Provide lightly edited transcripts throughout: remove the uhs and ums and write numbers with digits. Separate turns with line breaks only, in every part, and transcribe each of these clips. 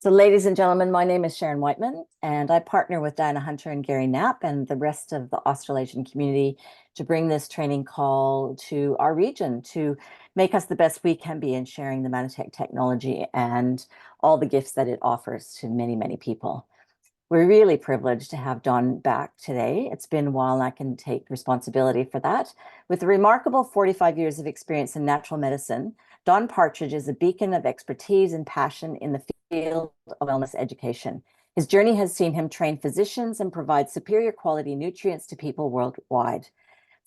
So, ladies and gentlemen, my name is Sharon Whiteman, and I partner with Diana Hunter and Gary Knapp and the rest of the Australasian community to bring this training call to our region to make us the best we can be in sharing the Manatech technology and all the gifts that it offers to many, many people. We're really privileged to have Don back today. It's been a while, and I can take responsibility for that. With a remarkable 45 years of experience in natural medicine, Don Partridge is a beacon of expertise and passion in the field of wellness education. His journey has seen him train physicians and provide superior quality nutrients to people worldwide.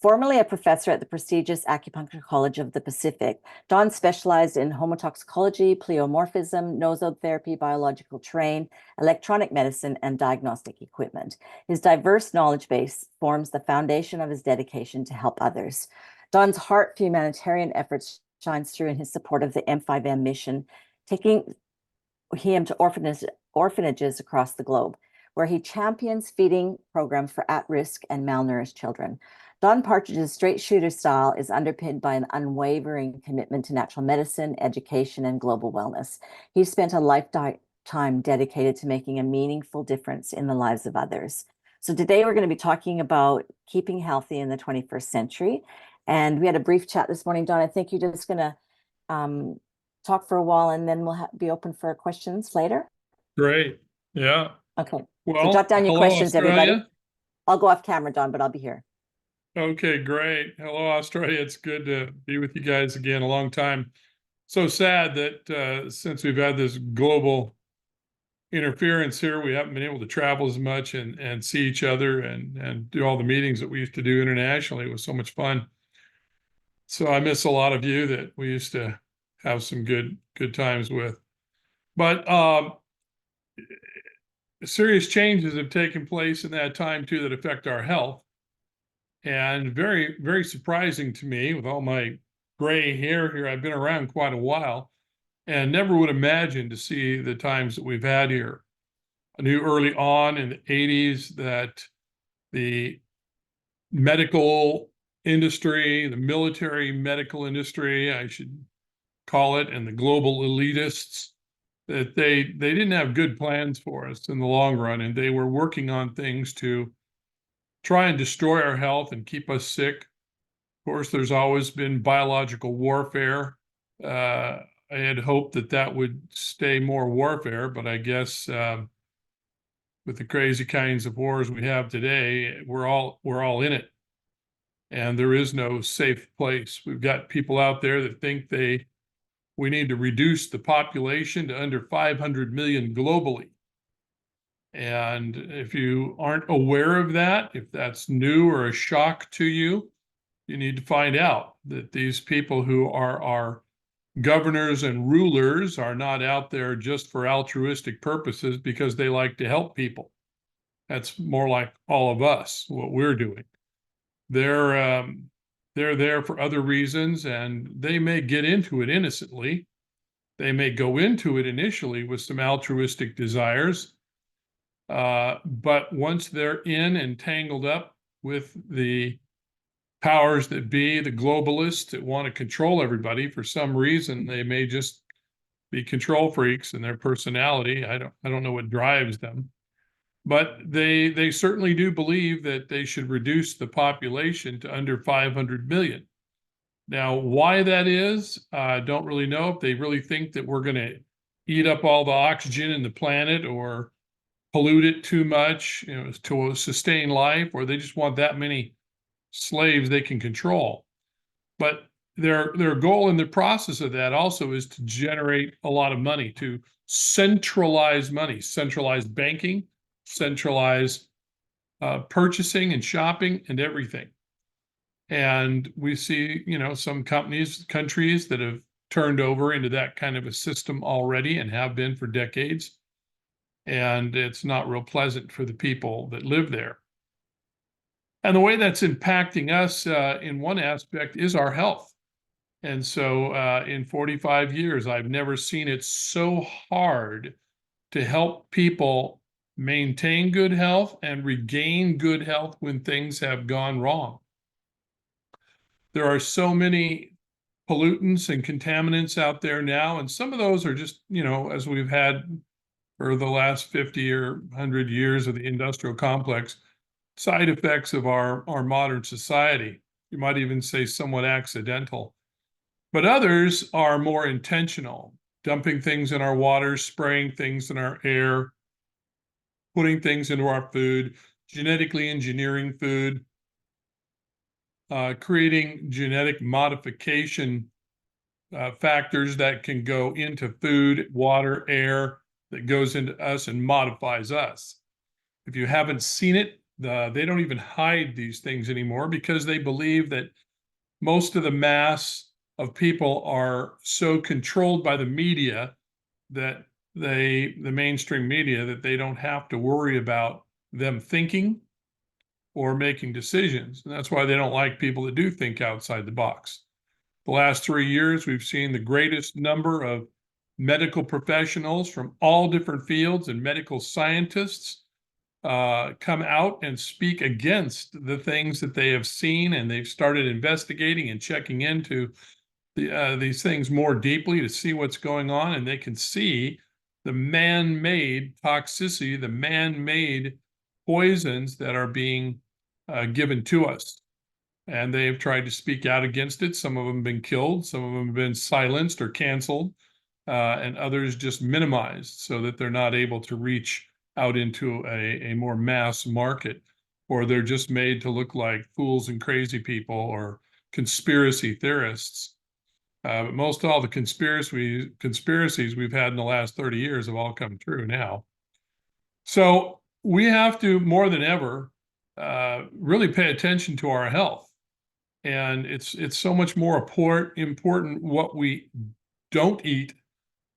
Formerly a professor at the prestigious Acupuncture College of the Pacific, Don specialized in homotoxicology, pleomorphism, nosotherapy, biological terrain, electronic medicine, and diagnostic equipment. His diverse knowledge base forms the foundation of his dedication to help others. Don's heart for humanitarian efforts shines through in his support of the M5M mission, taking him to orphanages across the globe, where he champions feeding programs for at-risk and malnourished children. Don Partridge's straight shooter style is underpinned by an unwavering commitment to natural medicine, education, and global wellness. He's spent a lifetime dedicated to making a meaningful difference in the lives of others. So today we're going to be talking about keeping healthy in the 21st century. And we had a brief chat this morning, Don. I think you're just going to talk for a while, and then we'll be open for questions later.
Great. Yeah.
Okay. So
Well,
jot down your
hello,
questions, everybody.
Australia.
I'll go off camera, Don, but I'll be here.
Okay, great. Hello, Australia. It's good to be with you guys again. A long time. So sad that since we've had this global interference here, we haven't been able to travel as much and see each other and do all the meetings that we used to do internationally. It was so much fun. So I miss a lot of you that we used to have some good times with. But serious changes have taken place in that time too that affect our health. And very, very surprising to me with all my gray hair here. I've been around quite a while and never would imagine to see the times that we've had here. I knew early on in the 80s that the medical industry, the military medical industry, I should call it, and the global elitists, that they didn't have good plans for us in the long run, and they were working on things to try and destroy our health and keep us sick. Of course, there's always been biological warfare. I had hoped that that would stay more warfare, but I guess with the crazy kinds of wars we have today, we're all in it, and there is no safe place. We've got people out there that think we need to reduce the population to under 500 million globally. And if you aren't aware of that, if that's new or a shock to you, you need to find out that these people who are our governors and rulers are not out there just for altruistic purposes because they like to help people. That's more like all of us, what we're doing. They're there for other reasons, and they may get into it innocently. They may go into it initially with some altruistic desires, but once they're in and tangled up with the powers that be, the globalists that want to control everybody for some reason, they may just be control freaks in their personality. I don't know what drives them, but they certainly do believe that they should reduce the population to under 500 million. Now, why that is, I don't really know. If they really think that we're going to eat up all the oxygen in the planet or pollute it too much, to sustain life, or they just want that many slaves they can control. But their goal in the process of that also is to generate a lot of money, to centralize money, centralize banking, centralize purchasing and shopping and everything. And we see, some countries that have turned over into that kind of a system already and have been for decades. And it's not real pleasant for the people that live there. And the way that's impacting us in one aspect is our health. And so in 45 years, I've never seen it so hard to help people maintain good health and regain good health when things have gone wrong. There are so many pollutants and contaminants out there now, and some of those are just, as we've had for the last 50 or 100 years of the industrial complex, side effects of our modern society. You might even say somewhat accidental. But others are more intentional, dumping things in our water, spraying things in our air, putting things into our food, genetically engineering food, creating genetic modification factors that can go into food, water, air, that goes into us and modifies us. If you haven't seen it, they don't even hide these things anymore because they believe that most of the mass of people are so controlled by the media that the mainstream media, that they don't have to worry about them thinking or making decisions. And that's why they don't like people that do think outside the box. The last 3 years, we've seen the greatest number of medical professionals from all different fields and medical scientists come out and speak against the things that they have seen, and they've started investigating and checking into these things more deeply to see what's going on, and they can see the man-made toxicity, the man-made poisons that are being given to us. And they have tried to speak out against it. Some of them have been killed, some of them have been silenced or canceled, and others just minimized so that they're not able to reach out into a more mass market, or they're just made to look like fools and crazy people or conspiracy theorists. But most all the conspiracies we've had in the last 30 years have all come true now. So we have to, more than ever, really pay attention to our health. And it's so much more important what we don't eat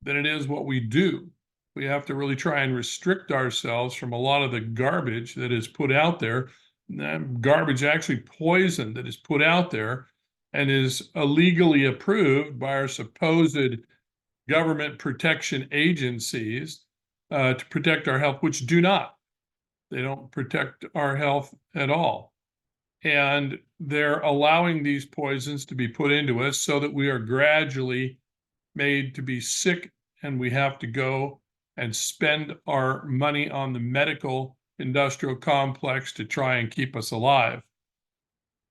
than it is what we do. We have to really try and restrict ourselves from a lot of the garbage that is put out there. That garbage, actually poison, that is put out there and is illegally approved by our supposed government protection agencies to protect our health, which do not. They don't protect our health at all. And they're allowing these poisons to be put into us so that we are gradually made to be sick, and we have to go and spend our money on the medical industrial complex to try and keep us alive.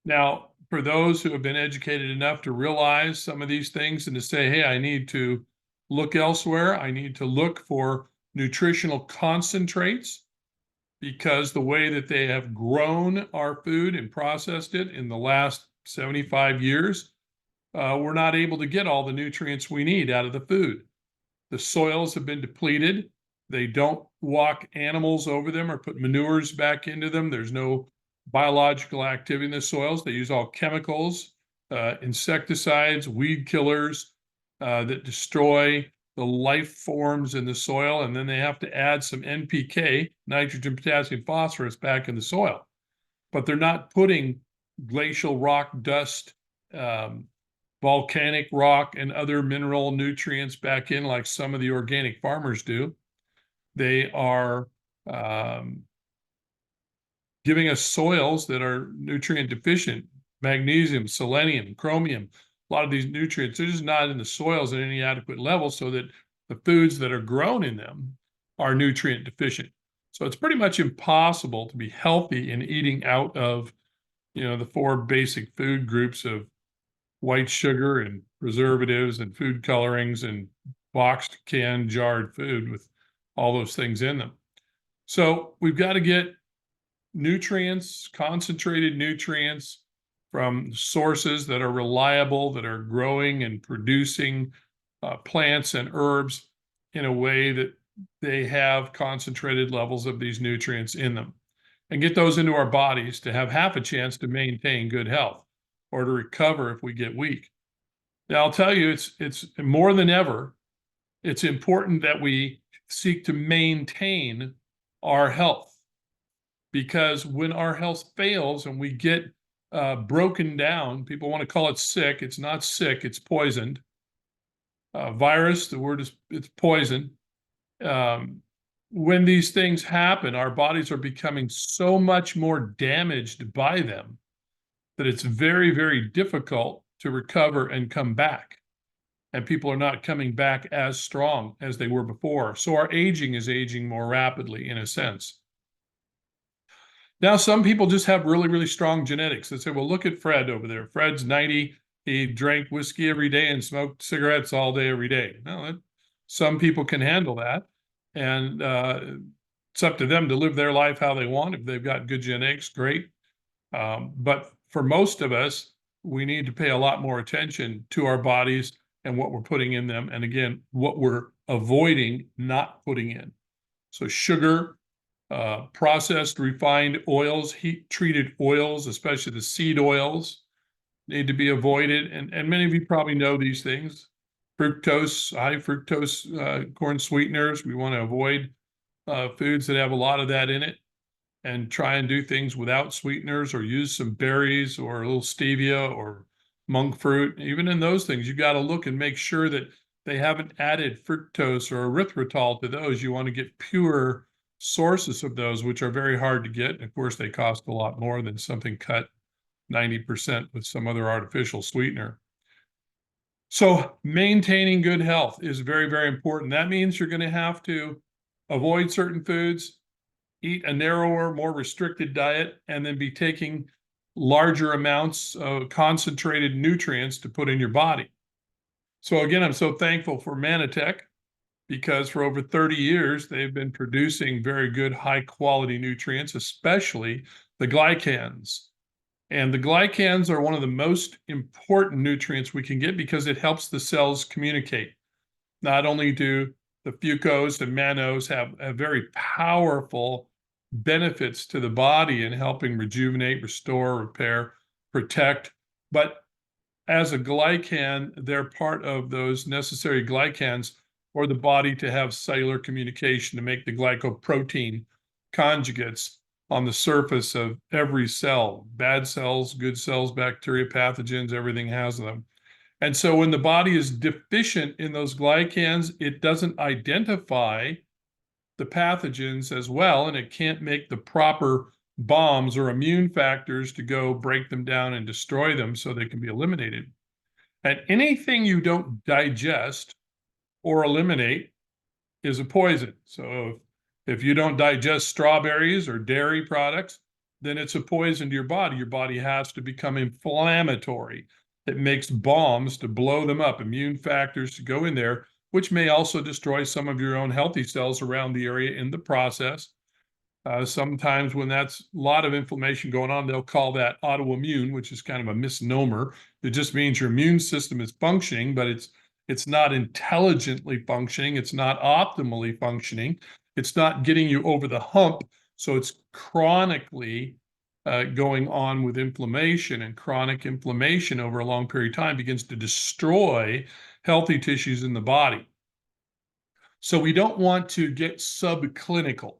Now, for those who have been educated enough to realize some of these things and to say, hey, I need to look elsewhere, I need to look for nutritional concentrates, because the way that they have grown our food and processed it in the last 75 years, we're not able to get all the nutrients we need out of the food. The soils have been depleted. They don't walk animals over them or put manures back into them. There's no biological activity in the soils. They use all chemicals, insecticides, weed killers that destroy the life forms in the soil, and then they have to add some NPK, nitrogen, potassium, phosphorus, back in the soil. But they're not putting glacial rock dust, volcanic rock, and other mineral nutrients back in like some of the organic farmers do. They are giving us soils that are nutrient deficient, magnesium, selenium, chromium. A lot of these nutrients are just not in the soils at any adequate level, so that the foods that are grown in them are nutrient deficient. So it's pretty much impossible to be healthy in eating out of, the four basic food groups of white sugar and preservatives and food colorings and boxed, canned, jarred food with all those things in them. So we've got to get nutrients, concentrated nutrients, from sources that are reliable, that are growing and producing plants and herbs in a way that they have concentrated levels of these nutrients in them, and get those into our bodies to have half a chance to maintain good health or to recover if we get weak. Now, I'll tell you, it's more than ever, it's important that we seek to maintain our health, because when our health fails and we get broken down, people want to call it sick. It's not sick, it's poisoned. Virus, the word is, it's poison. When these things happen, our bodies are becoming so much more damaged by them that it's very, very difficult to recover and come back. and people are not coming back as strong as they were before. So our aging is aging more rapidly in a sense. Now, some people just have really, really strong genetics. They say, well, look at Fred over there. Fred's 90. He drank whiskey every day and smoked cigarettes all day, every day. No, some people can handle that. And it's up to them to live their life how they want. If they've got good genetics, great. But for most of us, we need to pay a lot more attention to our bodies and what we're putting in them. And again, what we're avoiding not putting in. So sugar, processed refined oils, heat treated oils, especially the seed oils, need to be avoided. And many of you probably know these things. Fructose, high fructose corn sweeteners. We want to avoid foods that have a lot of that in it, and try and do things without sweeteners, or use some berries or a little stevia or monk fruit. Even in those things, you got to look and make sure that they haven't added fructose or erythritol to those. You want to get pure sources of those, which are very hard to get. Of course, they cost a lot more than something cut 90% with some other artificial sweetener. So maintaining good health is very, very important. That means you're going to have to avoid certain foods, eat a narrower, more restricted diet, and then be taking larger amounts of concentrated nutrients to put in your body. So again, I'm so thankful for Manatech, because for over 30 years, they've been producing very good, high quality nutrients, especially the glycans. And the glycans are one of the most important nutrients we can get, because it helps the cells communicate. Not only do the fucose and mannose have a very powerful benefits to the body in helping rejuvenate, restore, repair, protect, but as a glycan, they're part of those necessary glycans for the body to have cellular communication, to make the glycoprotein conjugates on the surface of every cell. Bad cells, good cells, bacteria, pathogens, everything has them. And so when the body is deficient in those glycans, it doesn't identify the pathogens as well, and it can't make the proper bombs or immune factors to go break them down and destroy them so they can be eliminated. And anything you don't digest or eliminate is a poison. So if you don't digest strawberries or dairy products, then it's a poison to your body. Your body has to become inflammatory. It makes bombs to blow them up, immune factors to go in there, which may also destroy some of your own healthy cells around the area in the process. Sometimes when that's a lot of inflammation going on, they'll call that autoimmune, which is kind of a misnomer. It just means your immune system is functioning, but it's not intelligently functioning. It's not optimally functioning. It's not getting you over the hump. So it's chronically going on with inflammation, and chronic inflammation over a long period of time begins to destroy healthy tissues in the body. So we don't want to get subclinical.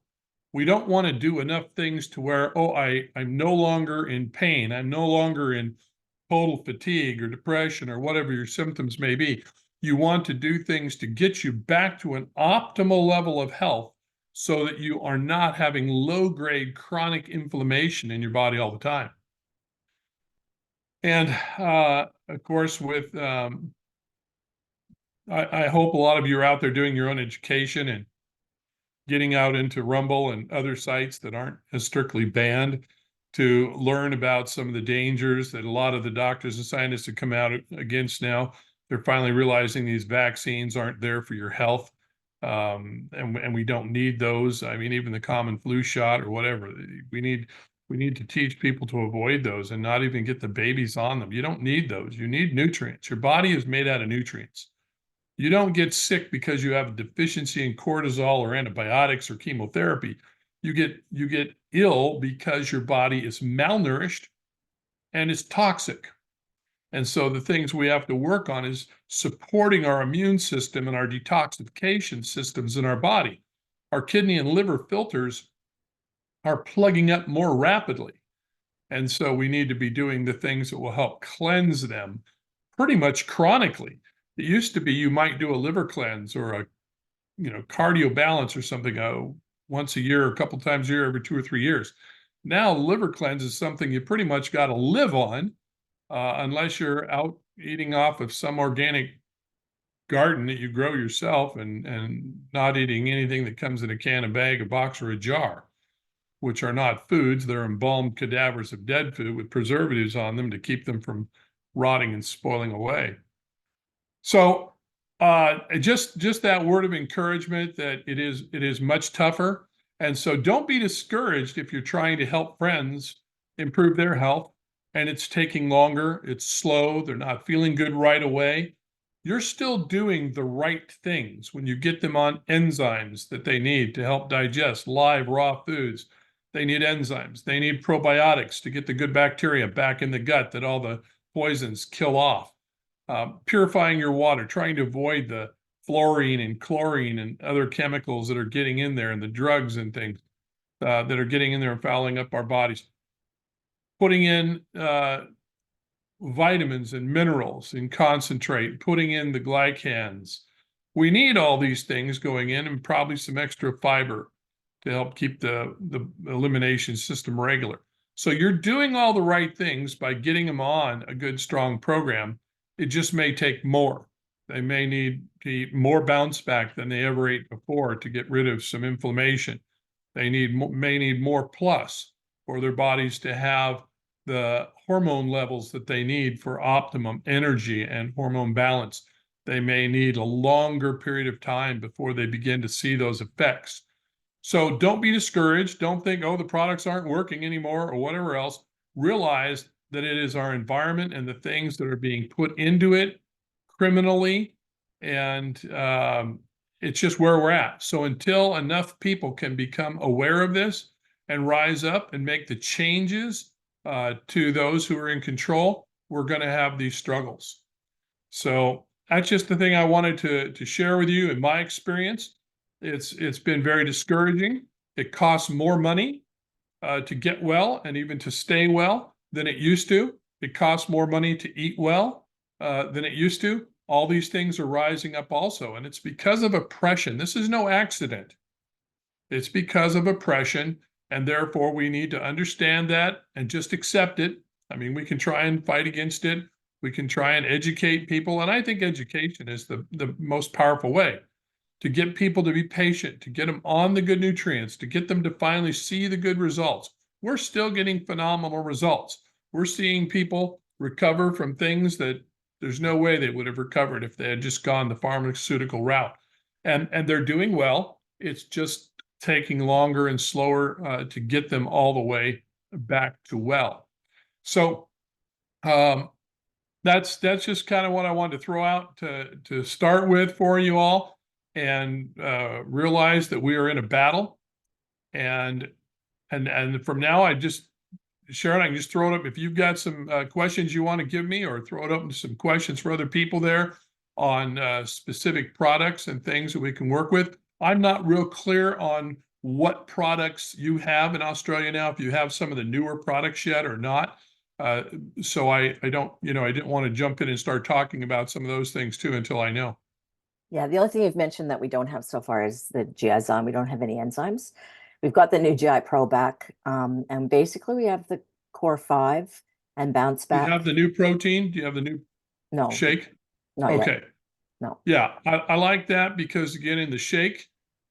We don't want to do enough things to where, oh, I'm no longer in pain. I'm no longer in total fatigue or depression or whatever your symptoms may be. You want to do things to get you back to an optimal level of health, so that you are not having low-grade chronic inflammation in your body all the time. And of course, with I hope a lot of you are out there doing your own education and getting out into Rumble and other sites that aren't as strictly banned, to learn about some of the dangers that a lot of the doctors and scientists have come out against now. They're finally realizing these vaccines aren't there for your health. And we don't need those. I mean, even the common flu shot or whatever, we need to teach people to avoid those and not even get the babies on them. You don't need those. You need nutrients. Your body is made out of nutrients. You don't get sick because you have a deficiency in cortisol or antibiotics or chemotherapy. You get ill because your body is malnourished and is toxic. And so the things we have to work on is supporting our immune system and our detoxification systems in our body. Our kidney and liver filters are plugging up more rapidly. And so we need to be doing the things that will help cleanse them pretty much chronically. It used to be you might do a liver cleanse or a cardio balance or something once a year, a couple times a year, every 2 or 3 years. Now liver cleanse is something you pretty much got to live on. Unless you're out eating off of some organic garden that you grow yourself, and not eating anything that comes in a can, a bag, a box, or a jar, which are not foods. They're embalmed cadavers of dead food with preservatives on them to keep them from rotting and spoiling away. So just that word of encouragement that it is much tougher. And so don't be discouraged if you're trying to help friends improve their health and it's taking longer, it's slow, they're not feeling good right away. You're still doing the right things when you get them on enzymes that they need to help digest live, raw foods. They need enzymes. They need probiotics to get the good bacteria back in the gut that all the poisons kill off. Purifying your water, trying to avoid the fluorine and chlorine and other chemicals that are getting in there, and the drugs and things that are getting in there and fouling up our bodies. Putting in vitamins and minerals in concentrate, putting in the glycans. We need all these things going in, and probably some extra fiber to help keep the elimination system regular. So you're doing all the right things by getting them on a good, strong program. It just may take more. They may need to eat more bounce back than they ever ate before to get rid of some inflammation. They may need more plus for their bodies to have the hormone levels that they need for optimum energy and hormone balance. They may need a longer period of time before they begin to see those effects. So don't be discouraged. Don't think, oh, the products aren't working anymore or whatever else. Realize that it is our environment and the things that are being put into it criminally, and it's just where we're at. So until enough people can become aware of this and rise up and make the changes to those who are in control, we're going to have these struggles. So that's just the thing I wanted to share with you. In my experience, it's been very discouraging. It costs more money to get well and even to stay well than it used to. It costs more money to eat well than it used to. All these things are rising up also, and it's because of oppression. This is no accident. It's because of oppression, and therefore we need to understand that and just accept it. I mean, we can try and fight against it. We can try and educate people, and I think education is the most powerful way to get people to be patient, to get them on the good nutrients, to get them to finally see the good results. We're still getting phenomenal results. We're seeing people recover from things that there's no way they would have recovered if they had just gone the pharmaceutical route. And they're doing well. It's just taking longer and slower to get them all the way back to well. So that's just kind of what I wanted to throw out to start with for you all, and realize that we are in a battle. And from now, Sharon, I can just throw it up. If you've got some questions you want to give me, or throw it up to some questions for other people there on specific products and things that we can work with. I'm not real clear on what products you have in Australia now, if you have some of the newer products yet or not. So I don't, I didn't want to jump in and start talking about some of those things too until I know.
Yeah, the only thing you've mentioned that we don't have so far is the GI. We don't have any enzymes. We've got the new GI Pro back, and basically we have the Core 5 and Bounce
Do you have
Back.
the new protein? Do you have the new
No,
shake?
not yet.
Okay.
No.
Yeah, I like that because, again, in the shake,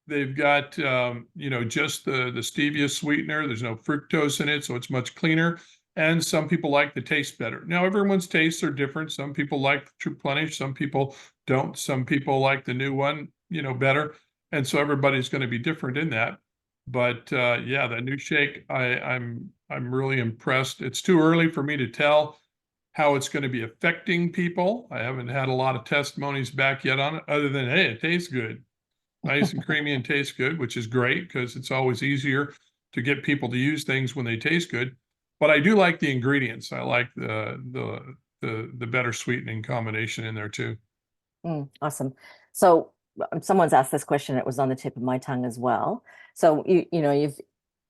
they've got just the stevia sweetener. There's no fructose in it, so it's much cleaner. And some people like the taste better. Now, everyone's tastes are different. Some people like True Plenish, some people don't. Some people like the new one, better. And so everybody's going to be different in that. But yeah, the new shake, I'm really impressed. It's too early for me to tell how it's going to be affecting people. I haven't had a lot of testimonies back yet on it, other than, hey, it tastes good, nice and creamy and tastes good, which is great because it's always easier to get people to use things when they taste good. But I do like the ingredients. I like the better sweetening combination in there too.
Awesome. So someone's asked this question. It was on the tip of my tongue as well. So you've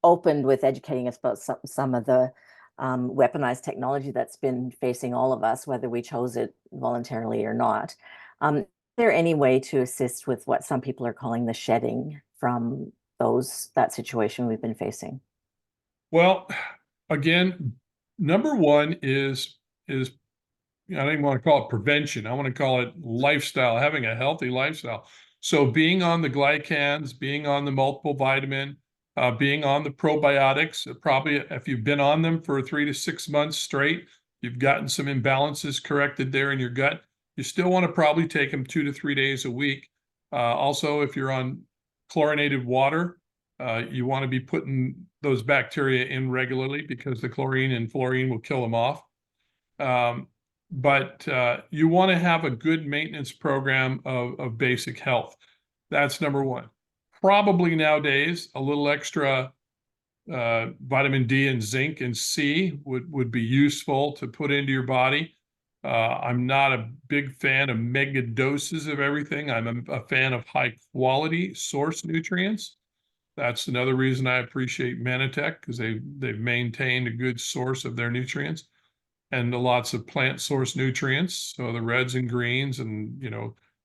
opened with educating us about some of the weaponized technology that's been facing all of us, whether we chose it voluntarily or not. Is there any way to assist with what some people are calling the shedding from that situation we've been facing?
Well, again, number one is don't even want to call it prevention. I want to call it lifestyle, having a healthy lifestyle. So being on the glycans, being on the multiple vitamin, being on the probiotics, probably if you've been on them for 3 to 6 months straight, you've gotten some imbalances corrected there in your gut. You still want to probably take them 2 to 3 days a week. Also, if you're on chlorinated water, you want to be putting those bacteria in regularly because the chlorine and fluorine will kill them off. But you want to have a good maintenance program of basic health. That's number one. Probably nowadays, a little extra vitamin D and zinc and C would be useful to put into your body. I'm not a big fan of mega doses of everything. I'm a fan of high quality source nutrients. That's another reason I appreciate Manatech, because they've maintained a good source of their nutrients and lots of plant source nutrients. So the reds and greens and,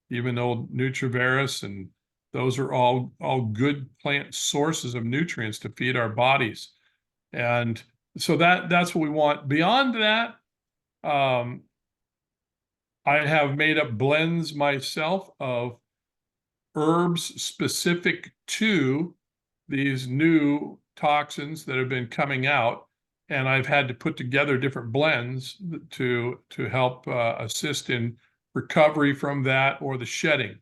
even old Nutriveris, and those are all good plant sources of nutrients to feed our bodies. And so that's what we want. Beyond that, I have made up blends myself of herbs specific to these new toxins that have been coming out, and I've had to put together different blends to help assist in recovery from that or the shedding.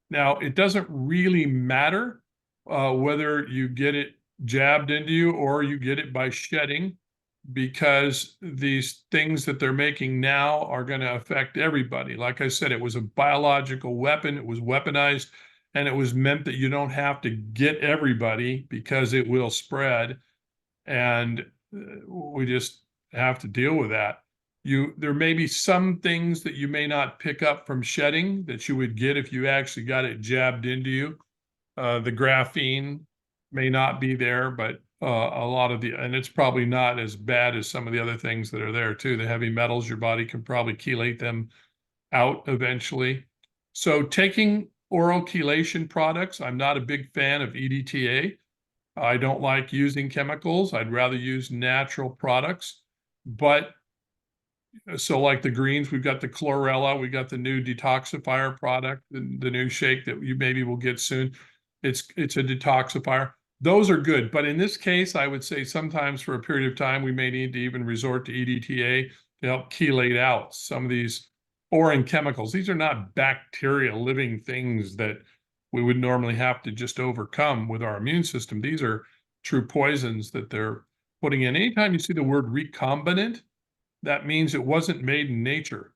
Now, it doesn't really matter whether you get it jabbed into you or you get it by shedding, because these things that they're making now are going to affect everybody. Like I said, it was a biological weapon. It was weaponized, and it was meant that you don't have to get everybody because it will spread. And we just have to deal with that. There may be some things that you may not pick up from shedding that you would get if you actually got it jabbed into you. The graphene may not be there, but a lot of and it's probably not as bad as some of the other things that are there too. The heavy metals, your body can probably chelate them out eventually. So taking oral chelation products, I'm not a big fan of EDTA. I don't like using chemicals. I'd rather use natural products. But so like the greens, we've got the chlorella, we got the new detoxifier product, the new shake that you maybe will get soon. It's a detoxifier. Those are good. But in this case, I would say sometimes for a period of time, we may need to even resort to EDTA to help chelate out some of these foreign chemicals. These are not bacteria, living things that we would normally have to just overcome with our immune system. These are true poisons that they're putting in. Anytime you see the word recombinant, that means it wasn't made in nature.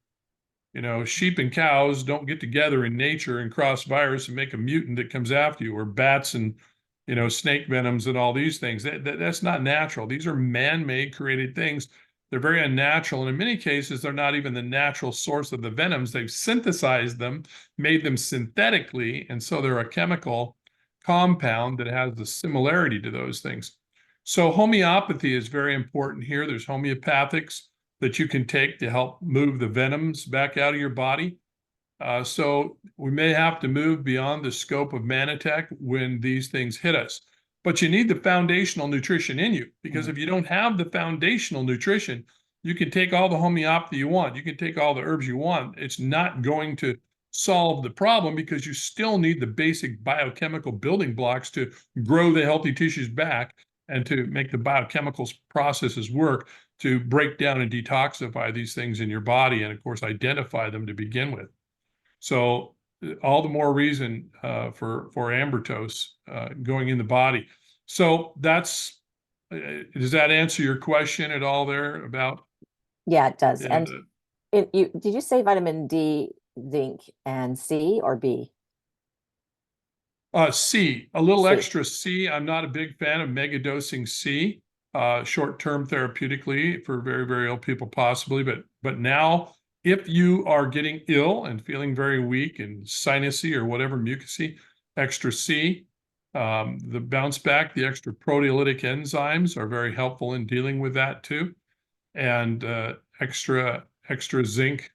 Sheep and cows don't get together in nature and cross virus and make a mutant that comes after you, or bats and, snake venoms and all these things. That's not natural. These are man-made created things. They're very unnatural. And in many cases, they're not even the natural source of the venoms. They've synthesized them, made them synthetically. And so they're a chemical compound that has the similarity to those things. So homeopathy is very important here. There's homeopathics that you can take to help move the venoms back out of your body. So we may have to move beyond the scope of Manatech when these things hit us. But you need the foundational nutrition in you, because if you don't have the foundational nutrition, you can take all the homeopathy you want. You can take all the herbs you want. It's not going to solve the problem, because you still need the basic biochemical building blocks to grow the healthy tissues back and to make the biochemical processes work to break down and detoxify these things in your body, and of course identify them to begin with. So all the more reason for ambertose going in the body. So does that answer your question at all there about?
Yeah, it does.
And
And did you say vitamin D, zinc, and C or B?
C, a little
C.
extra C. I'm not a big fan of mega dosing C, short-term therapeutically for very, very ill people possibly. But now, if you are getting ill and feeling very weak and sinusy or whatever, mucousy, extra C. The bounce back, the extra proteolytic enzymes are very helpful in dealing with that too. And extra zinc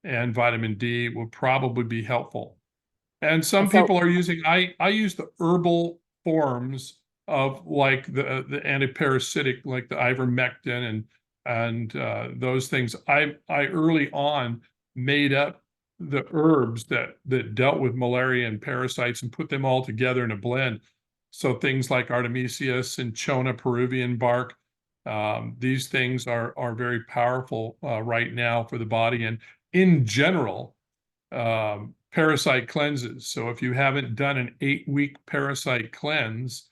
and vitamin D will probably be helpful. And some
And so,
people are using, I use the herbal forms of like the antiparasitic, like the ivermectin and and those things. I early on made up the herbs that dealt with malaria and parasites and put them all together in a blend. So things like Artemisia, cinchona, Peruvian bark, these things are very powerful right now for the body. And in general, parasite cleanses. So if you haven't done an 8-week parasite cleanse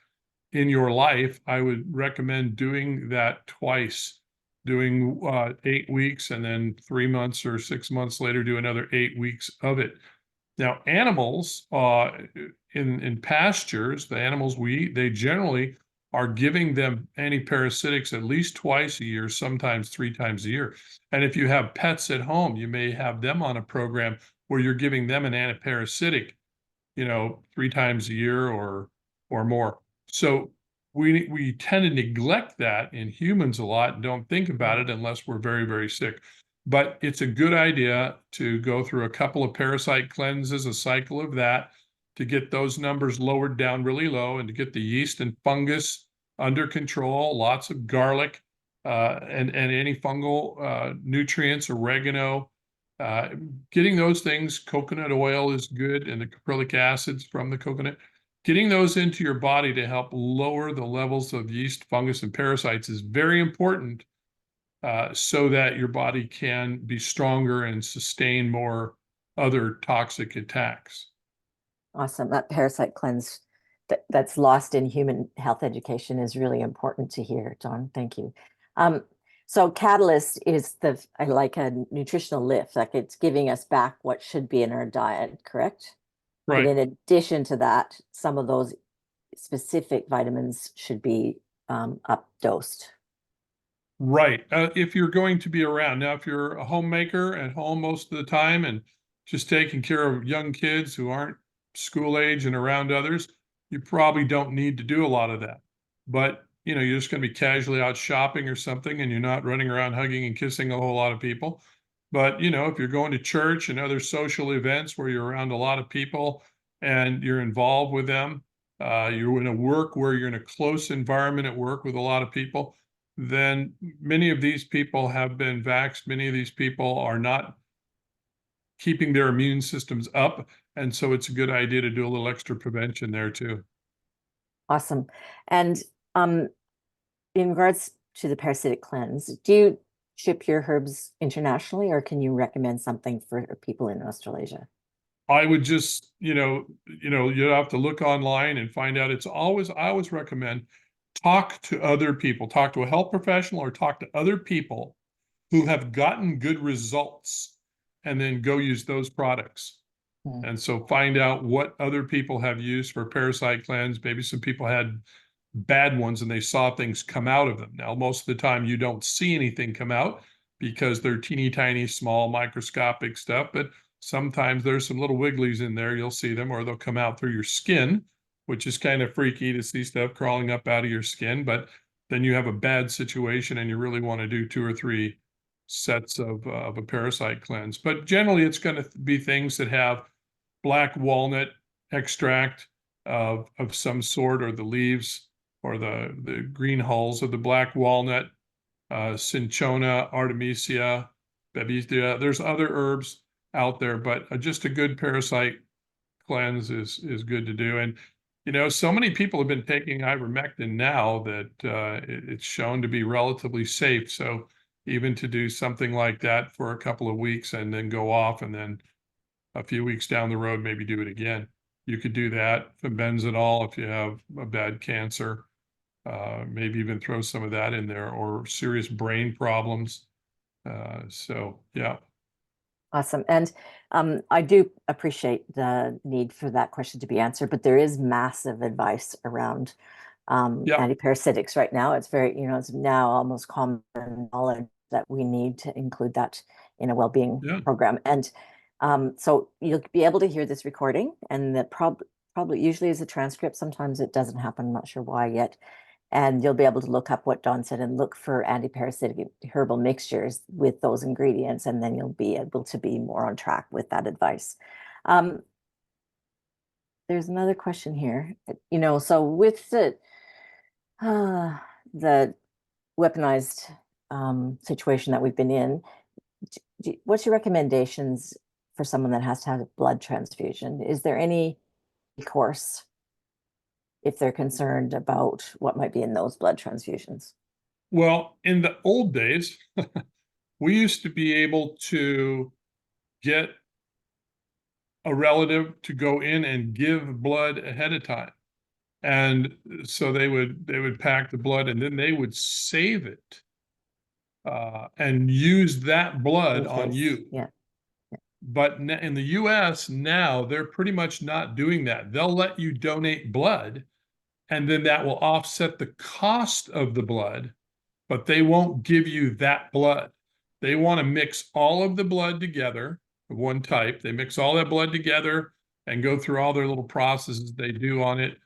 in your life, I would recommend doing that twice, doing 8 weeks and then 3 months or 6 months later, do another 8 weeks of it. Now, animals in pastures, the animals we eat, they generally are giving them antiparasitics at least twice a year, sometimes 3 times a year. And if you have pets at home, you may have them on a program where you're giving them an antiparasitic, 3 times a year or more. So we tend to neglect that in humans a lot and don't think about it unless we're very, very sick. But it's a good idea to go through a couple of parasite cleanses, a cycle of that, to get those numbers lowered down really low and to get the yeast and fungus under control. Lots of garlic and antifungal nutrients, oregano. Getting those things, coconut oil is good, and the caprylic acids from the coconut. Getting those into your body to help lower the levels of yeast, fungus, and parasites is very important so that your body can be stronger and sustain more other toxic attacks.
Awesome. That parasite cleanse that's lost in human health education is really important to hear, John. Thank you. So Catalyst is like a nutritional lift, like it's giving us back what should be in our diet, correct? But
Right.
in addition to that, some of those specific vitamins should be up dosed.
Right. If you're going to be around. Now, if you're a homemaker at home most of the time and just taking care of young kids who aren't school age and around others, you probably don't need to do a lot of that. But, you're just going to be casually out shopping or something and you're not running around hugging and kissing a whole lot of people. But, if you're going to church and other social events where you're around a lot of people and you're involved with them, you're in a work where you're in a close environment at work with a lot of people, then many of these people have been vaxxed. Many of these people are not keeping their immune systems up. And so it's a good idea to do a little extra prevention there too.
Awesome. And in regards to the parasitic cleanse, do you ship your herbs internationally, or can you recommend something for people in Australasia?
I would just, you have to look online and find out. I always recommend talk to other people, talk to a health professional or talk to other people who have gotten good results and then go use those products.
Hmm.
And so find out what other people have used for parasite cleanse. Maybe some people had bad ones and they saw things come out of them. Now, most of the time you don't see anything come out because they're teeny tiny, small, microscopic stuff, but sometimes there's some little wigglies in there. You'll see them, or they'll come out through your skin, which is kind of freaky to see stuff crawling up out of your skin. But then you have a bad situation and you really want to do 2 or 3 sets of a parasite cleanse. But generally, it's going to be things that have black walnut extract of some sort, or the leaves, or the green hulls of the black walnut, cinchona, artemisia, babesia. There's other herbs out there, but just a good parasite cleanse is good to do. And so many people have been taking ivermectin now that it's shown to be relatively safe. So even to do something like that for a couple of weeks and then go off, and then a few weeks down the road, maybe do it again. You could do that. Fenbenzanol if you have a bad cancer, maybe even throw some of that in there, or serious brain problems. So yeah,
Awesome. And I do appreciate the need for that question to be answered, but there is massive advice around
yeah,
antiparasitics right now. It's very, it's now almost common knowledge that we need to include that in a well-being
yeah.
program. And so you'll be able to hear this recording, and that probably usually is a transcript. Sometimes it doesn't happen. I'm not sure why yet. And you'll be able to look up what Don said and look for antiparasitic herbal mixtures with those ingredients, and then you'll be able to be more on track with that advice. Um, there's another question here. So with the weaponized situation that we've been in, what's your recommendations for someone that has to have a blood transfusion? Is there any course if they're concerned about what might be in those blood transfusions?
Well, in the old days, we used to be able to get a relative to go in and give blood ahead of time. And so they would pack the blood and then they would save it and use that blood
In
on
case,
you.
yeah.
But in the US now, they're pretty much not doing that. They'll let you donate blood, and then that will offset the cost of the blood, but they won't give you that blood. They want to mix all of the blood together, one type. They mix all that blood together and go through all their little processes they do on it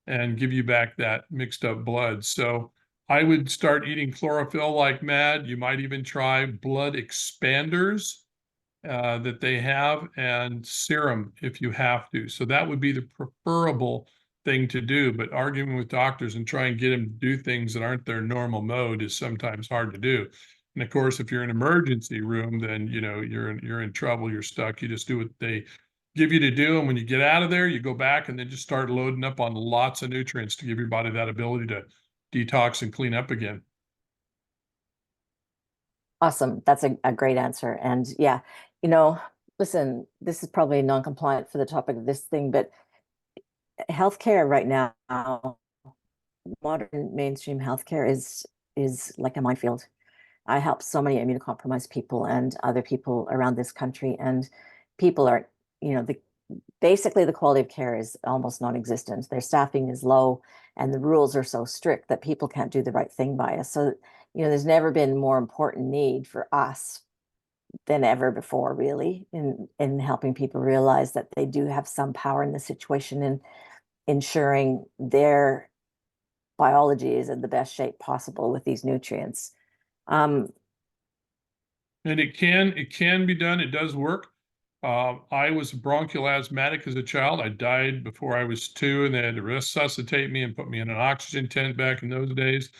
and give you back that mixed up blood. So I would start eating chlorophyll like mad. You might even try blood expanders that they have and serum if you have to. So that would be the preferable thing to do. But arguing with doctors and trying to get them to do things that aren't their normal mode is sometimes hard to do. And of course, if you're in an emergency room, then you're in trouble. You're stuck. You just do what they give you to do. And when you get out of there, you go back and then just start loading up on lots of nutrients to give your body that ability to detox and clean up again.
Awesome. That's a great answer. And yeah, listen, this is probably non-compliant for the topic of this thing, but healthcare right now, modern mainstream healthcare is like a minefield. I help so many immunocompromised people and other people around this country, and people are, basically the quality of care is almost non-existent. Their staffing is low, and the rules are so strict that people can't do the right thing by us. So, there's never been more important need for us than ever before, really, in helping people realize that they do have some power in the situation and ensuring their biology is in the best shape possible with these nutrients.
And it can be done. It does work. I was bronchial asthmatic as a child. I died before I was 2, and they had to resuscitate me and put me in an oxygen tent back in those days.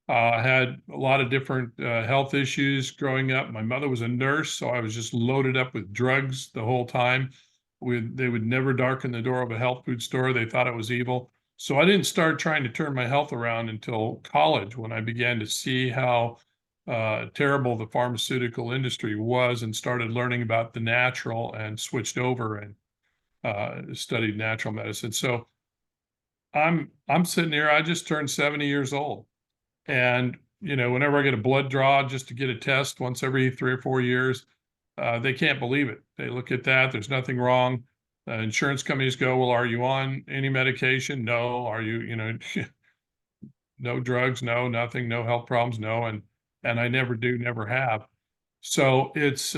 I had a lot of different health issues growing up. My mother was a nurse, so I was just loaded up with drugs the whole time. They would never darken the door of a health food store. They thought it was evil. So I didn't start trying to turn my health around until college, when I began to see how terrible the pharmaceutical industry was and started learning about the natural and switched over and studied natural medicine. So I'm sitting here, I just turned 70 years old. And, whenever I get a blood draw just to get a test once every 3 or 4 years, they can't believe it. They look at that, there's nothing wrong. Insurance companies go, well, are you on any medication? No. Are you, no drugs? No, nothing, no health problems? No. And I never do, never have. So it's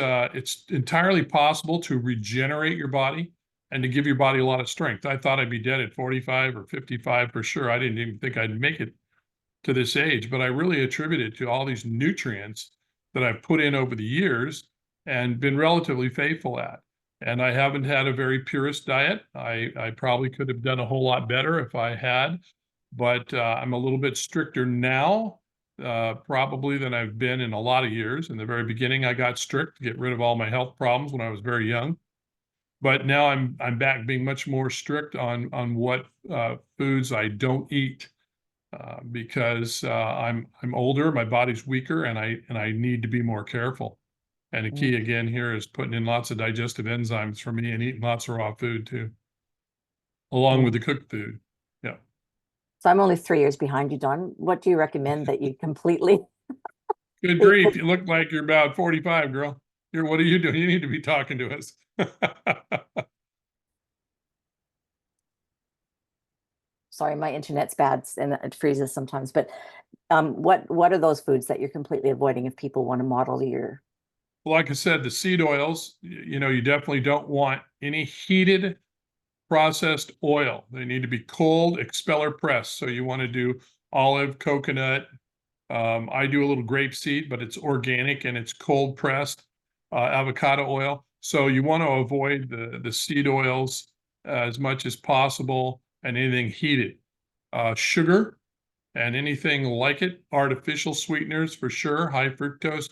entirely possible to regenerate your body and to give your body a lot of strength. I thought I'd be dead at 45 or 55 for sure. I didn't even think I'd make it to this age, but I really attribute it to all these nutrients that I've put in over the years and been relatively faithful at. And I haven't had a very purist diet. I probably could have done a whole lot better if I had, but I'm a little bit stricter now, probably than I've been in a lot of years. In the very beginning, I got strict to get rid of all my health problems when I was very young. But now I'm back being much more strict on what foods I don't eat. Because I'm older, my body's weaker, and I need to be more careful. And the key again here is putting in lots of digestive enzymes for me and eating lots of raw food too, along with the cooked food. Yeah.
So I'm only 3 years behind you, Don. What do you recommend that you completely?
Good grief, you look like you're about 45, girl. What are you doing? You need to be talking to us.
Sorry, my internet's bad and it freezes sometimes. But what are those foods that you're completely avoiding if people want to model your?
Like I said, the seed oils, you definitely don't want any heated processed oil. They need to be cold expeller pressed. So you want to do olive, coconut. I do a little grapeseed, but it's organic and it's cold pressed. Avocado oil. So you want to avoid the seed oils as much as possible and anything heated. Sugar, and anything like it, artificial sweeteners for sure, high fructose.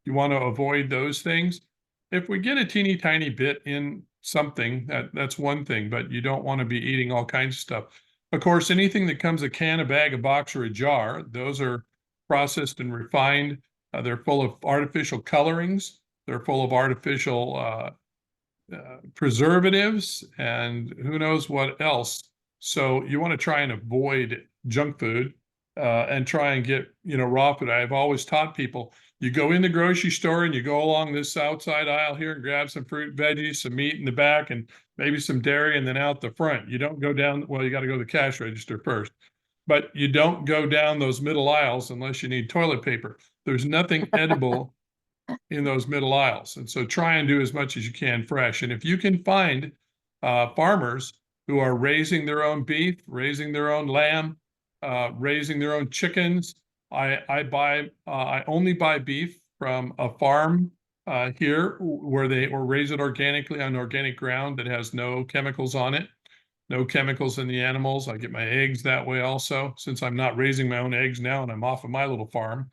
You want to avoid those things. If we get a teeny tiny bit in something, that's one thing, but you don't want to be eating all kinds of stuff. Of course, anything that comes a can, a bag, a box, or a jar, those are processed and refined. They're full of artificial colorings. They're full of artificial preservatives and who knows what else. So you want to try and avoid junk food and try and get, raw food. I've always taught people, you go in the grocery store and you go along this outside aisle here and grab some fruit, veggies, some meat in the back, and maybe some dairy, and then out the front. You don't go down, well, you got to go to the cash register first, but you don't go down those middle aisles unless you need toilet paper. There's nothing edible in those middle aisles. And so try and do as much as you can fresh. And if you can find farmers who are raising their own beef, raising their own lamb, raising their own chickens, I only buy beef from a farm here where they or raise it organically on organic ground that has no chemicals on it, no chemicals in the animals. I get my eggs that way also, since I'm not raising my own eggs now and I'm off of my little farm.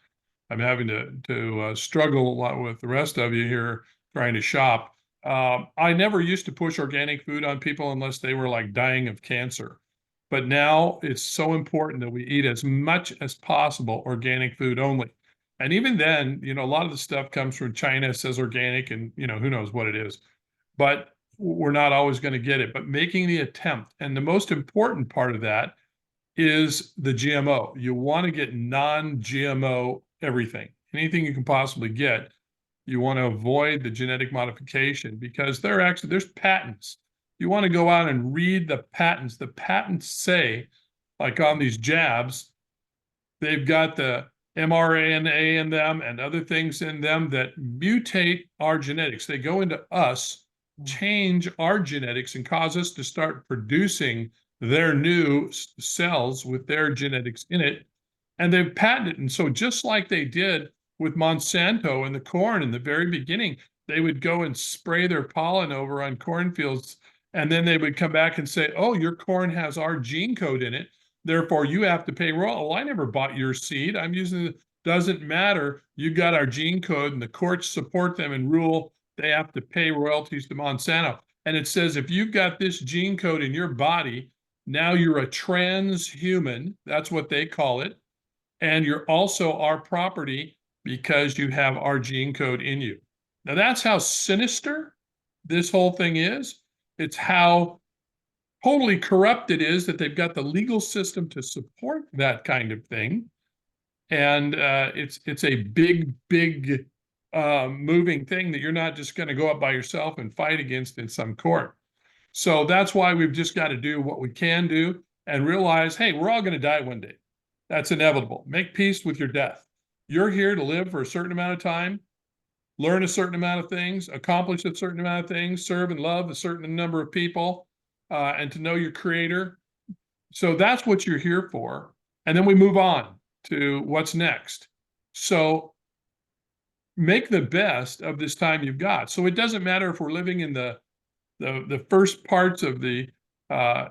I'm having to struggle a lot with the rest of you here trying to shop. I never used to push organic food on people unless they were like dying of cancer. But now it's so important that we eat as much as possible organic food only. And even then, a lot of the stuff comes from China, says organic, and who knows what it is. But we're not always going to get it. But making the attempt, and the most important part of that is the GMO. You want to get non-GMO everything, anything you can possibly get. You want to avoid the genetic modification because there's patents. You want to go out and read the patents. The patents say, like on these jabs, they've got the mRNA in them and other things in them that mutate our genetics. They go into us, change our genetics, and cause us to start producing their new cells with their genetics in it. And they've patented. And so just like they did with Monsanto and the corn in the very beginning, they would go and spray their pollen over on cornfields. And then they would come back and say, oh, your corn has our gene code in it. Therefore, you have to pay royalty. Oh, I never bought your seed. I'm using it. Doesn't matter. You got our gene code, and the courts support them and rule they have to pay royalties to Monsanto. And it says if you've got this gene code in your body, now you're a transhuman. That's what they call it. And you're also our property because you have our gene code in you. Now, that's how sinister this whole thing is. It's how totally corrupt it is that they've got the legal system to support that kind of thing. And it's a big, big moving thing that you're not just going to go up by yourself and fight against in some court. So that's why we've just got to do what we can do and realize, hey, we're all going to die one day. That's inevitable. Make peace with your death. You're here to live for a certain amount of time, learn a certain amount of things, accomplish a certain amount of things, serve and love a certain number of people, and to know your creator. So that's what you're here for. And then we move on to what's next. So make the best of this time you've got. So it doesn't matter if we're living in the first parts of the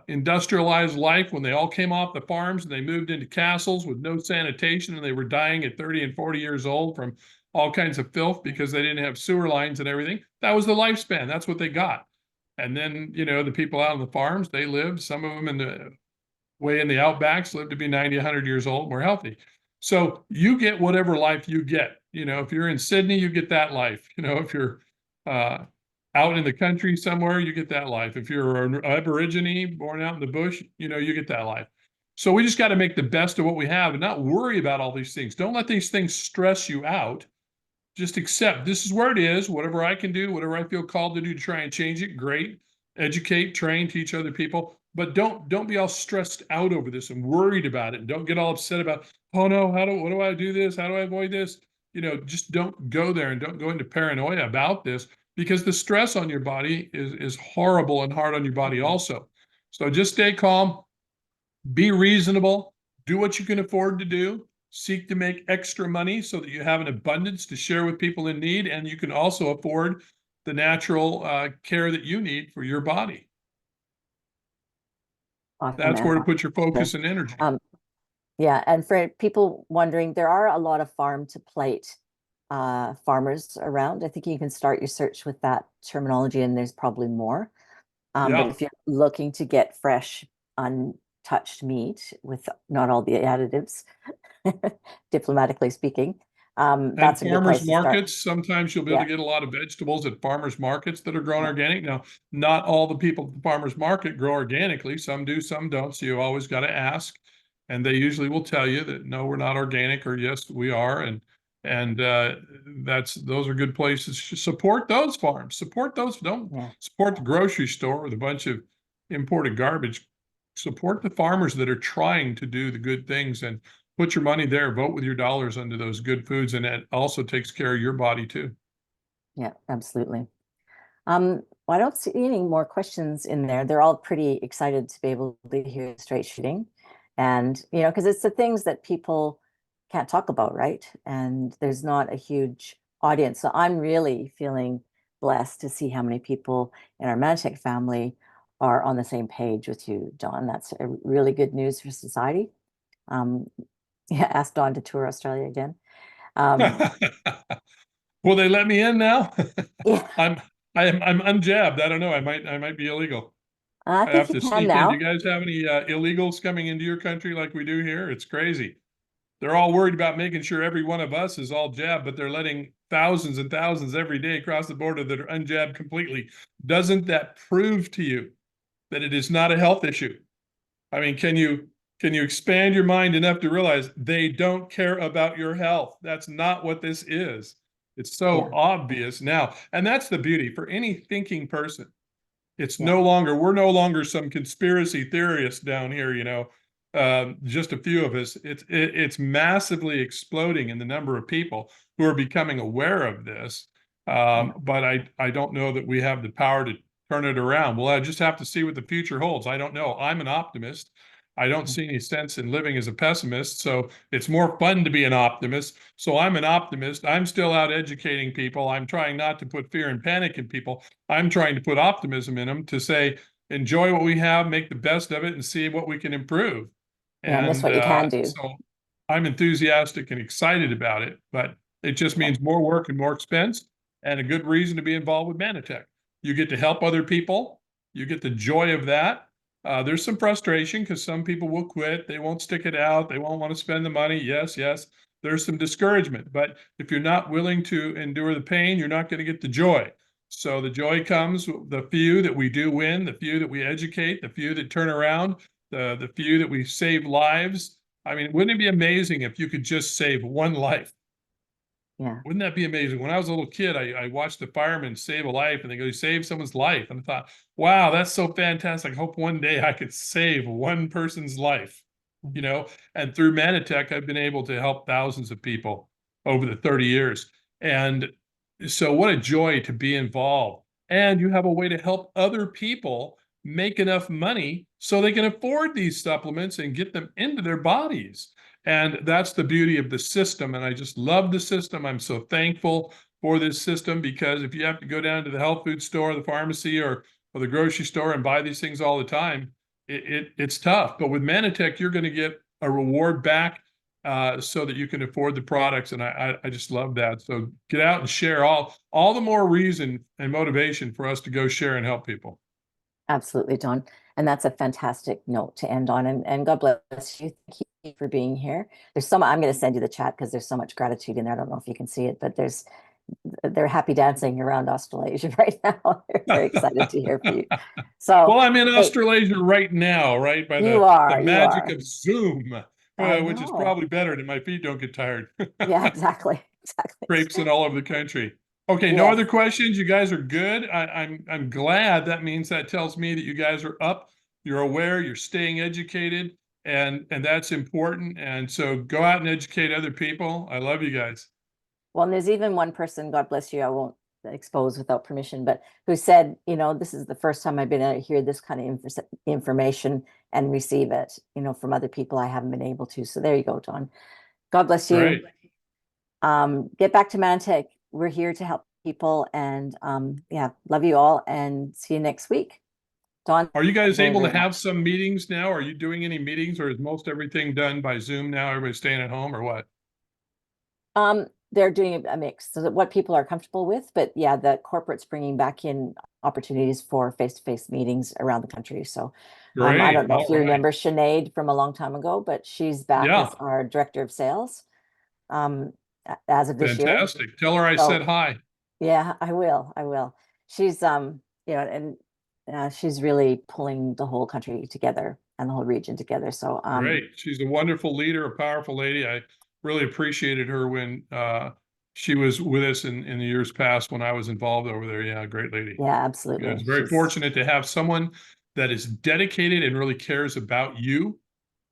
industrialized life when they all came off the farms and they moved into castles with no sanitation and they were dying at 30 and 40 years old from all kinds of filth because they didn't have sewer lines and everything. That was the lifespan. That's what they got. And then, the people out on the farms, they lived, some of them in the outbacks lived to be 90, 100 years old, more healthy. So you get whatever life you get. If you're in Sydney, you get that life. If you're out in the country somewhere, you get that life. If you're an Aborigine born out in the bush, you get that life. So we just got to make the best of what we have and not worry about all these things. Don't let these things stress you out. Just accept this is where it is. Whatever I can do, whatever I feel called to do to try and change it, great. Educate, train, teach other people. But don't be all stressed out over this and worried about it. And don't get all upset about, oh no, what do I do this? How do I avoid this? Just don't go there and don't go into paranoia about this because the stress on your body is horrible and hard on your body also. So just stay calm, be reasonable, do what you can afford to do, seek to make extra money so that you have an abundance to share with people in need, and you can also afford the natural care that you need for your body.
Awesome
That's where to put your
answer.
focus and energy.
Yeah, and for people wondering, there are a lot of farm to plate farmers around. I think you can start your search with that terminology, and there's probably more. But
Yeah.
if you're looking to get fresh, untouched meat with not all the additives, diplomatically speaking,
And
that's a good
farmers
place to start.
markets, sometimes you'll be able
Yeah,
to get a lot of vegetables at farmers markets that are grown
yeah,
organic. Now, not all the people at the farmers market grow organically. Some do, some don't. So you always got to ask. And they usually will tell you that no, we're not organic, or yes, we are. And that's those are good places. Support those farms. Support those. Don't
yeah,
support the grocery store with a bunch of imported garbage. Support the farmers that are trying to do the good things, and put your money there, vote with your dollars under those good foods, and it also takes care of your body too.
yeah, absolutely. Well, I don't see any more questions in there. They're all pretty excited to be able to hear straight shooting. And, because it's the things that people can't talk about, right? And there's not a huge audience. So I'm really feeling blessed to see how many people in our Manitech family are on the same page with you, Don. That's a really good news for society. Um, yeah, ask Don to tour Australia again. Um,
Will they let me in now?
yeah,
I'm I'm unjabbed. I don't know. I might be illegal.
I
I
think
have
you
to
can
sneak in. Do you
now.
guys have any illegals coming into your country like we do here? It's crazy. They're all worried about making sure every one of us is all jabbed, but they're letting thousands and thousands every day across the border that are unjabbed completely. Doesn't that prove to you that it is not a health issue? I mean, can you expand your mind enough to realize they don't care about your health? That's not what this is. It's so
Yeah,
obvious now. And that's the beauty for any thinking person. It's
yeah,
no longer, we're no longer some conspiracy theorists down here, just a few of us. It's massively exploding in the number of people who are becoming aware of this.
yeah,
But I don't know that we have the power to turn it around. Well, I just have to see what the future holds. I don't know. I'm an optimist. I don't
yeah,
see any sense in living as a pessimist. So it's more fun to be an optimist. So I'm an optimist. I'm still out educating people. I'm trying not to put fear and panic in people. I'm trying to put optimism in them to say, enjoy what we have, make the best of it, and see what we can improve.
yeah. And that's
And
what you can do.
so I'm enthusiastic and excited about it, but it just
Yeah,
means more work and more expense, and a good reason to be involved with Manitech. You get to help other people. You get the joy of that. There's some frustration because some people will quit. They won't stick it out. They won't want to spend the money. Yes, yes. There's some discouragement, but if you're not willing to endure the pain, you're not going to get the joy. So the joy comes the few that we do win, the few that we educate, the few that turn around, the few that we save lives. I mean, wouldn't it be amazing if you could just save one life?
yeah,
Wouldn't that be amazing? When I was a little kid, I watched the firemen save a life, and they go, "You save someone's life." And I thought, wow, that's so fantastic. I hope one day I could save one person's life, you
mhm,
know? And through Manitech, I've been able to help thousands of people over the 30 years. And so what a joy to be involved. And you have a way to help other people make enough money so they can afford these supplements and get them into their bodies. And that's the beauty of the system. And I just love the system. I'm so thankful for this system, because if you have to go down to the health food store, the pharmacy, or the grocery store and buy these things all the time, it's tough. But with Manitech, you're going to get a reward back, so that you can afford the products. And I just love that. So get out and share, all the more reason and motivation for us to go share and help people.
absolutely, Don. And that's a fantastic note to end on. And God bless you. Thank you for being here. I'm going to send you the chat because there's so much gratitude in there. I don't know if you can see it, but they're happy dancing around Australasia right now. They're very excited to hear from you. So,
Well, I'm in
hey,
Australasia right now, right by the
you
magic
are.
of Zoom,
I
which is
know.
probably better that my feet don't get tired.
Yeah, exactly. Exactly.
Traipsing all over the country. Okay, no
Yes.
other questions. You guys are good. I'm glad. That means that tells me that you guys are up. You're aware. You're staying educated, and that's important. And so go out and educate other people. I love you guys.
Well, and there's even one person, God bless you, I won't expose without permission, but who said, this is the first time I've been able to hear this kind of information and receive it, from other people I haven't been able to. So there you go, Don. God bless you.
Great.
Get back to Manitech. We're here to help people. And yeah, love you all and see you next week. Dawn,
Are you guys
very,
able to
very
have
much.
some meetings now? Are you doing any meetings, or is most everything done by Zoom now? Everybody's staying at home, or what?
They're doing a mix, so that what people are comfortable with, but yeah, the corporate's bringing back in opportunities for face-to-face meetings around the country. So, I
Great.
don't know if
All
you
right.
remember Sinead from a long time ago, but she's back
Yeah.
as our director of sales, um, as of this year.
Fantastic. Tell her I said
So
hi.
yeah, I will. I will. She's and she's really pulling the whole country together and the whole region together. So
Great. She's a wonderful leader, a powerful lady. I really appreciated her when she was with us in the years past when I was involved over there. Yeah, great lady.
yeah,
Yeah, it's
absolutely.
very fortunate to have someone that is dedicated and really cares about you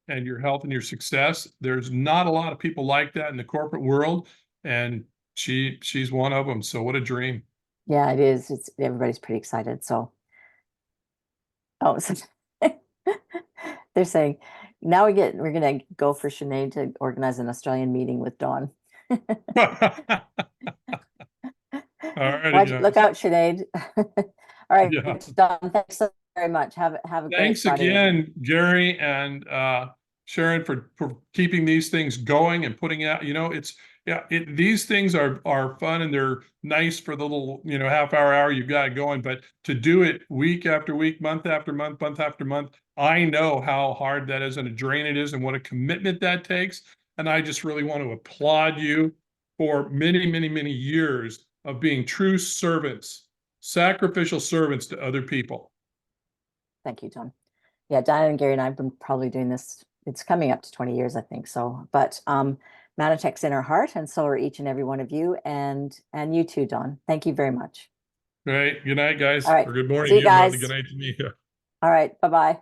and your health and your success. There's not a lot of people like that in the corporate world, and she's one of them. So what a dream.
Yeah, it is. It's everybody's pretty excited. So oh, so they're saying now we're gonna go for Sinead to organize an Australian meeting with Dawn.
All righty,
Watch, look
guys.
out, Sinead. All right,
Yeah.
Dawn, thanks so very much. Have a great
Thanks
Friday evening.
again, Gary and Sharon, for keeping these things going and putting out. It's yeah, these things are fun and they're nice for the little half hour you've got going, but to do it week after week, month after month, month after month, I know how hard that is and a drain it is and what a commitment that takes. And I just really want to applaud you for many, many, many years of being true servants, sacrificial servants to other people.
Thank you, Dawn. Yeah, Diana and Gary and I have been probably doing this. It's coming up to 20 years, I think. So, but Manitech's in our heart, and so are each and every one of you, and you too, Dawn. Thank you very much.
All right. Good night,
All
guys.
right.
Or good morning
See
to
you
you. Good
guys.
night to me.
All right. Bye-bye.